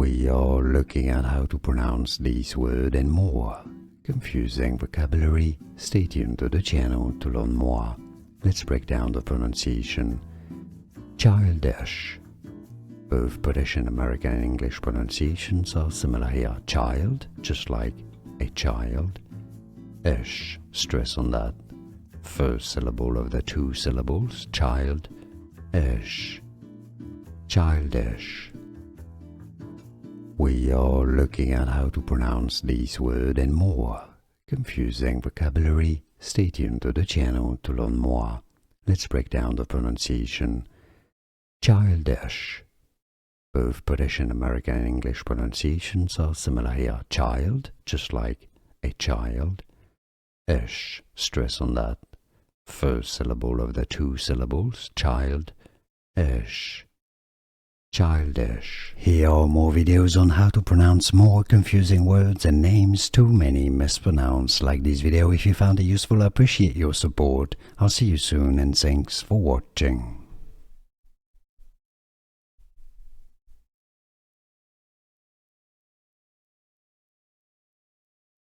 We are looking at how to pronounce these words and more confusing vocabulary. Stay tuned to the channel to learn more. Let's break down the pronunciation. Childish. Both British and American and English pronunciations are similar here. Child, just like a child. Ish, stress on that first syllable of the two syllables. Child, ish. Childish. We are looking at how to pronounce these words and more confusing vocabulary. Stay tuned to the channel to learn more. Let's break down the pronunciation. Childish. Both British and American and English pronunciations are similar here. Child, just like a child. Ish, stress on that first syllable of the two syllables. Child, ish. Childish. Here are more videos on how to pronounce more confusing words and names too many mispronounced. Like this video if you found it useful. I appreciate your support. I'll see you soon and thanks for watching.